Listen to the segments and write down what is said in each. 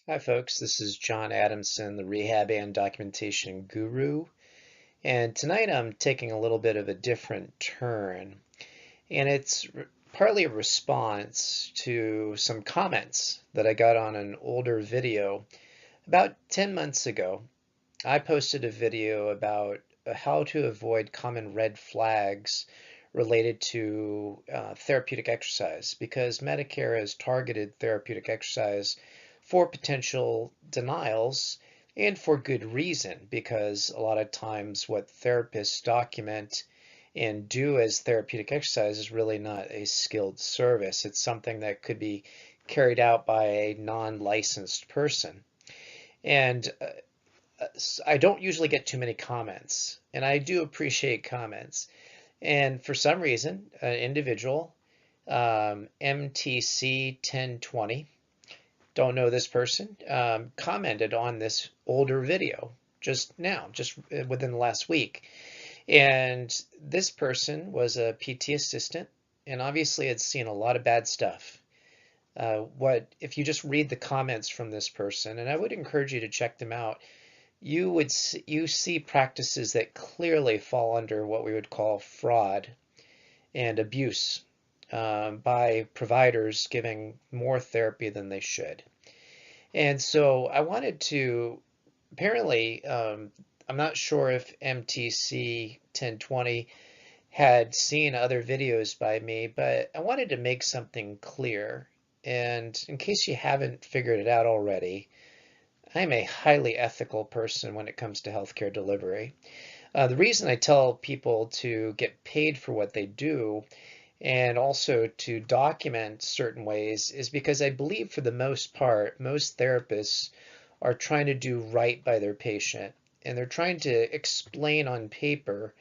Hi folks, this is John Adamson, the Rehab and Documentation Guru, and tonight I'm taking a little bit of a different turn, and it's partly a response to some comments that I got on an older video. About 10 months ago, I posted a video about how to avoid common red flags related to therapeutic exercise because Medicare has targeted therapeutic exercise for potential denials and for good reason because a lot of times what therapists document and do as therapeutic exercise is really not a skilled service. It's something that could be carried out by a non-licensed person. And I don't usually get too many comments, and I do appreciate comments. And for some reason, an individual, MTC 1020, don't know this person, commented on this older video just now, just within the last week. And this person was a PT assistant and obviously had seen a lot of bad stuff. What if you just read the comments from this person, and I would encourage you to check them out, you see practices that clearly fall under what we would call fraud and abuse by providers giving more therapy than they should. And so I wanted to, apparently, I'm not sure if MTC 1020 had seen other videos by me, but I wanted to make something clear. And in case you haven't figured it out already, I'm a highly ethical person when it comes to healthcare delivery. The reason I tell people to get paid for what they do and also to document certain ways is because I believe for the most part, most therapists are trying to do right by their patient and they're trying to explain on paper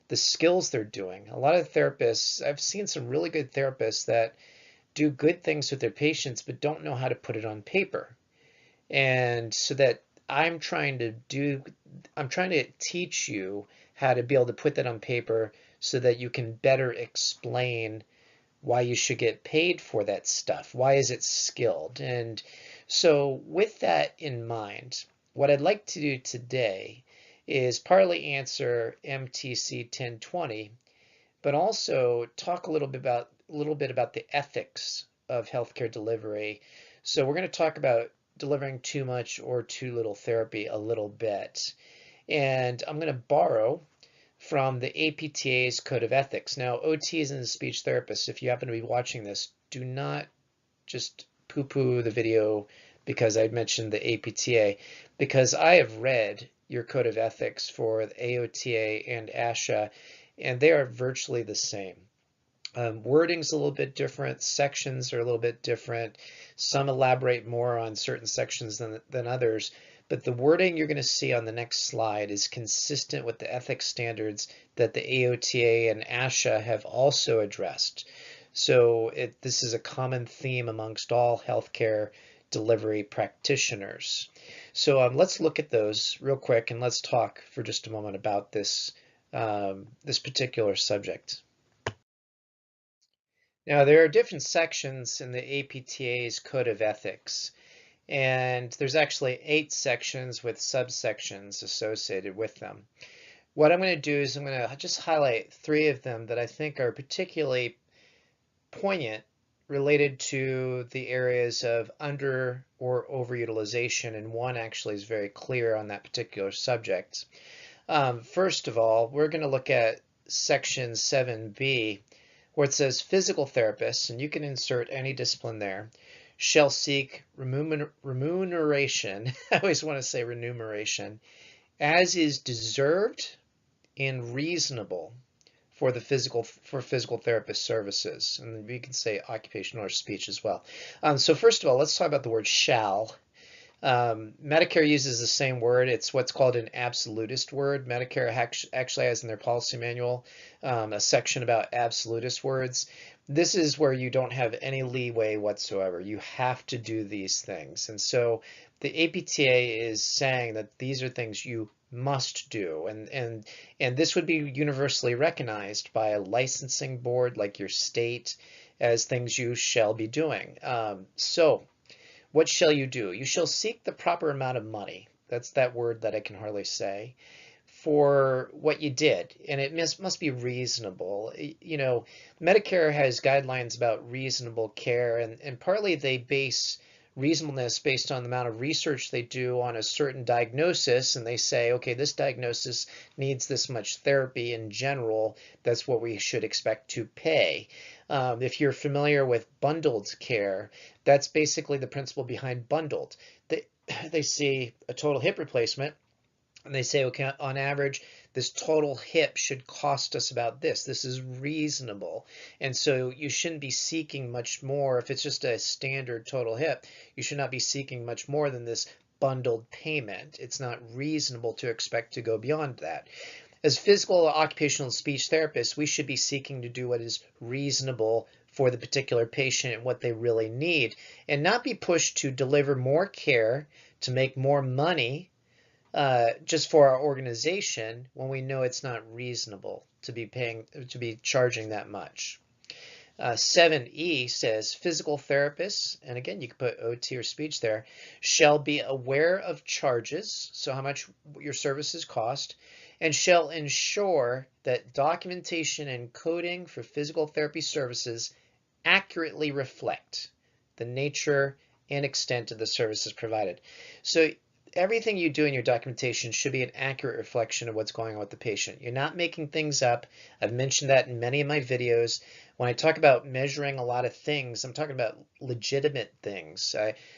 the skills they're doing. A lot of therapists, I've seen some really good therapists that do good things with their patients but don't know how to put it on paper. And so that I'm trying to teach you how to be able to put that on paper so that you can better explain why you should get paid for that stuff. Why is it skilled? And so with that in mind, what I'd like to do today is partly answer MTC 1020, but also talk a little bit about the ethics of healthcare delivery. So we're going to talk about delivering too much or too little therapy a little bit. And I'm going to borrow from the APTA's Code of Ethics. Now, OTs and speech therapists, if you happen to be watching this, do not just poo-poo the video because I mentioned the APTA, because I have read your Code of Ethics for the AOTA and ASHA, and they are virtually the same. Wording's a little bit different, sections are a little bit different. Some elaborate more on certain sections than others, but the wording you're going to see on the next slide is consistent with the ethics standards that the AOTA and ASHA have also addressed. So this is a common theme amongst all healthcare delivery practitioners. So let's look at those real quick and let's talk for just a moment about this particular subject. Now, there are different sections in the APTA's Code of Ethics, and there's actually 8 sections with subsections associated with them. What I'm going to do is I'm going to just highlight 3 of them that I think are particularly poignant related to the areas of under or overutilization, and one actually is very clear on that particular subject. First of all, we're going to look at section 7B, where it says physical therapists, and you can insert any discipline there, shall seek remuneration, I always want to say remuneration, as is deserved and reasonable for physical therapist services. And we can say occupational or speech as well. So first of all, let's talk about the word shall. Medicare uses the same word. It's what's called an absolutist word. Medicare actually has in their policy manual a section about absolutist words. This is where you don't have any leeway whatsoever. You have to do these things. And so the APTA is saying that these are things you must do. And this would be universally recognized by a licensing board like your state as things you shall be doing. So What shall you do? You shall seek the proper amount of money. That's that word that I can hardly say, for what you did, and it must be reasonable. You know, Medicare has guidelines about reasonable care, and partly they base reasonableness based on the amount of research they do on a certain diagnosis, and they say, okay, this diagnosis needs this much therapy in general. That's what we should expect to pay. If you're familiar with bundled care, that's basically the principle behind bundled. They see a total hip replacement, and they say, okay, on average, this total hip should cost us about this. This is reasonable. And so you shouldn't be seeking much more. If it's just a standard total hip, you should not be seeking much more than this bundled payment. It's not reasonable to expect to go beyond that. As physical, occupational, and speech therapists, we should be seeking to do what is reasonable for the particular patient and what they really need, and not be pushed to deliver more care, to make more money, just for our organization, when we know it's not reasonable to be charging that much. 7E says physical therapists, and again you can put OT or speech there, shall be aware of charges, so how much your services cost, and shall ensure that documentation and coding for physical therapy services accurately reflect the nature and extent of the services provided. So everything you do in your documentation should be an accurate reflection of what's going on with the patient. You're not making things up. I've mentioned that in many of my videos. When I talk about measuring a lot of things, I'm talking about legitimate things.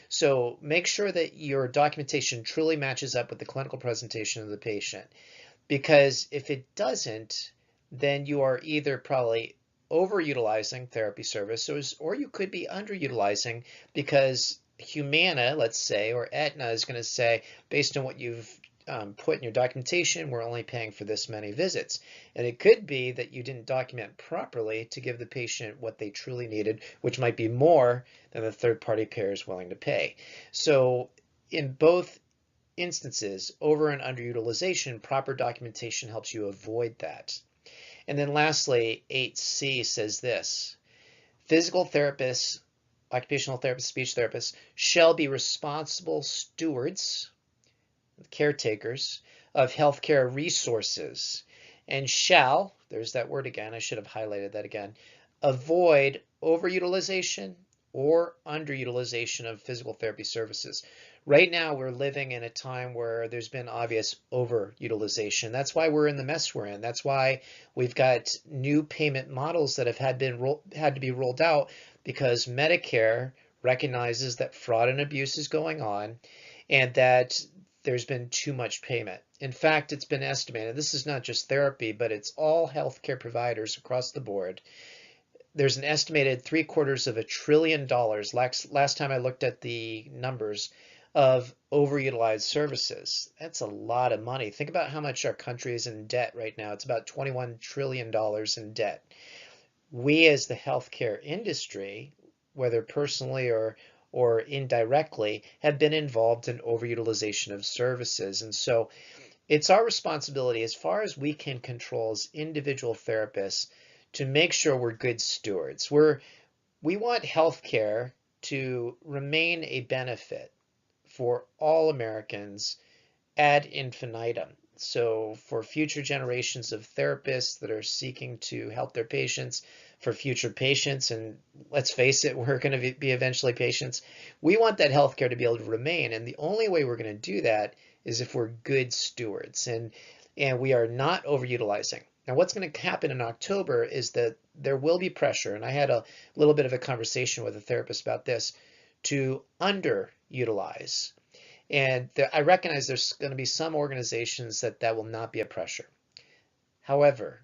So make sure that your documentation truly matches up with the clinical presentation of the patient. Because if it doesn't, then you are either probably overutilizing therapy services, or you could be underutilizing because Humana, let's say, or Aetna is going to say, based on what you've put in your documentation, we're only paying for this many visits. And it could be that you didn't document properly to give the patient what they truly needed, which might be more than the third-party payer is willing to pay. So in both instances, over and underutilization, proper documentation helps you avoid that. And then lastly, 8C says this: physical therapists, occupational therapists, speech therapists shall be responsible stewards, caretakers of healthcare resources, and shall, there's that word again, I should have highlighted that again, avoid overutilization or underutilization of physical therapy services. Right now, we're living in a time where there's been obvious overutilization. That's why we're in the mess we're in. That's why we've got new payment models that have had to be rolled out, because Medicare recognizes that fraud and abuse is going on and that there's been too much payment. In fact, it's been estimated, this is not just therapy, but it's all healthcare providers across the board. There's an estimated $750 billion, last time I looked at the numbers, of overutilized services. That's a lot of money. Think about how much our country is in debt right now. It's about $21 trillion in debt. We as the healthcare industry, whether personally or indirectly, have been involved in overutilization of services. And so it's our responsibility, as far as we can control as individual therapists, to make sure we're good stewards. We want healthcare to remain a benefit for all Americans ad infinitum. So for future generations of therapists that are seeking to help their patients, for future patients, and let's face it, we're going to be eventually patients, we want that healthcare to be able to remain. And the only way we're going to do that is if we're good stewards and we are not overutilizing. Now, what's going to happen in October is that there will be pressure, and I had a little bit of a conversation with a therapist about this, to underutilize. And I recognize there's going to be some organizations that will not be a pressure. However,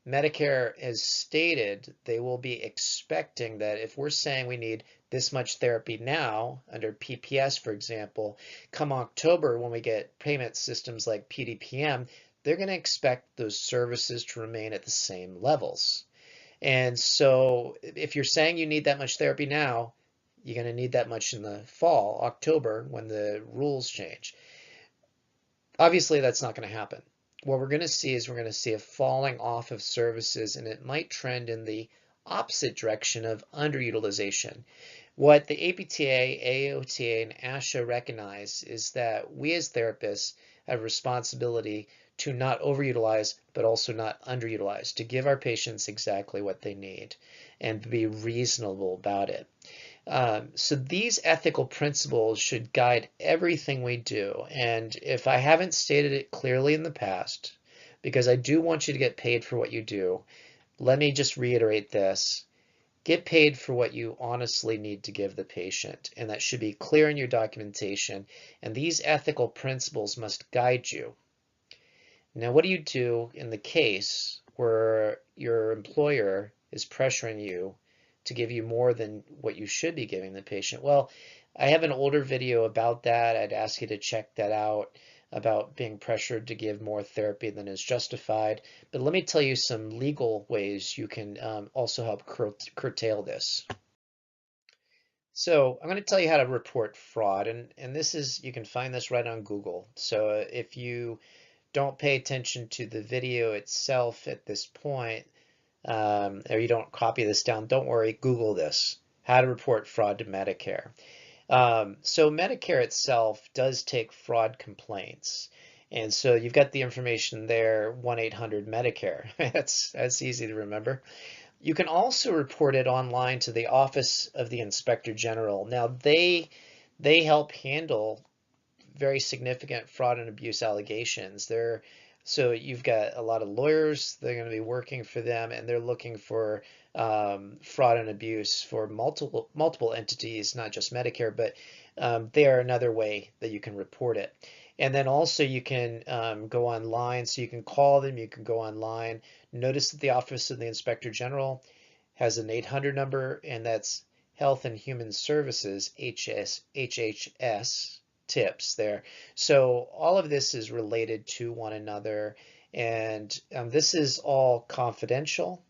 Medicare has stated they will be expecting that if we're saying we need this much therapy now under PPS, for example, come October when we get payment systems like PDPM, they're going to expect those services to remain at the same levels. And so if you're saying you need that much therapy now, you're going to need that much in the fall, October, when the rules change. Obviously, that's not going to happen. What we're going to see is we're going to see a falling off of services, and it might trend in the opposite direction of underutilization. What the APTA, AOTA, and ASHA recognize is that we as therapists have responsibility to not overutilize, but also not underutilize, to give our patients exactly what they need and be reasonable about it. So these ethical principles should guide everything we do. And if I haven't stated it clearly in the past, because I do want you to get paid for what you do, let me just reiterate this. Get paid for what you honestly need to give the patient, and that should be clear in your documentation, and these ethical principles must guide you. Now, what do you do in the case where your employer is pressuring you to give you more than what you should be giving the patient? Well, I have an older video about that. I'd ask you to check that out, about being pressured to give more therapy than is justified. But let me tell you some legal ways you can also help curtail this. So I'm going to tell you how to report fraud, and this is, you can find this right on Google. So if you don't pay attention to the video itself at this point, or you don't copy this down, don't worry, Google this, how to report fraud to Medicare. So Medicare itself does take fraud complaints. And so you've got the information there, 1-800-Medicare. That's easy to remember. You can also report it online to the Office of the Inspector General. Now they help handle very significant fraud and abuse allegations. So you've got a lot of lawyers, they're going to be working for them, and they're looking for fraud and abuse for multiple entities, not just Medicare, but they are another way that you can report it. And then also you can go online, so you can call them, you can go online. Notice that the Office of the Inspector General has an 800 number, and that's Health and Human Services, HHS tips there. So all of this is related to one another, and this is all confidential.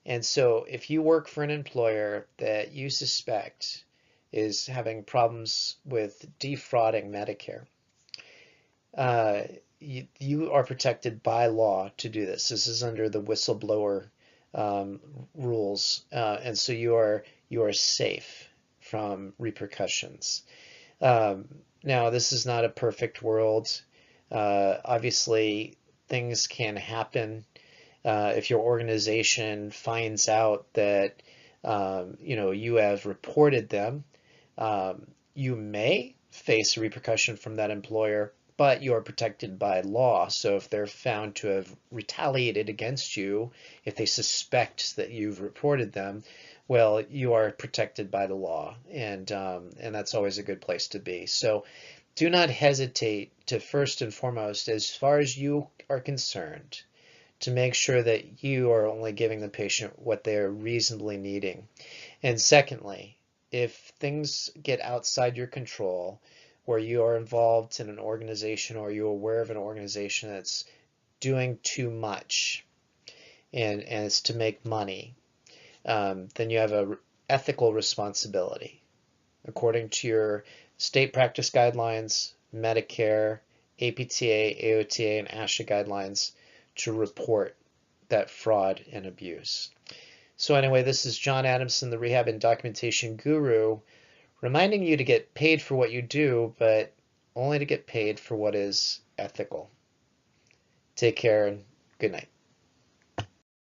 And so if you work for an employer that you suspect is having problems with defrauding Medicare, you are protected by law to do this. This is under the whistleblower rules, and so you are safe from repercussions. Now, this is not a perfect world. Obviously, things can happen. If your organization finds out that you have reported them, you may face a repercussion from that employer, but you are protected by law. So if they're found to have retaliated against you, if they suspect that you've reported them, well, you are protected by the law, and that's always a good place to be. So do not hesitate to, first and foremost, as far as you are concerned, to make sure that you are only giving the patient what they are reasonably needing. And secondly, if things get outside your control, where you are involved in an organization or you're aware of an organization that's doing too much and it's to make money, then you have an ethical responsibility according to your state practice guidelines, Medicare, APTA, AOTA, and ASHA guidelines to report that fraud and abuse. So anyway, this is John Adamson, the Rehab and Documentation Guru, reminding you to get paid for what you do, but only to get paid for what is ethical. Take care and good night.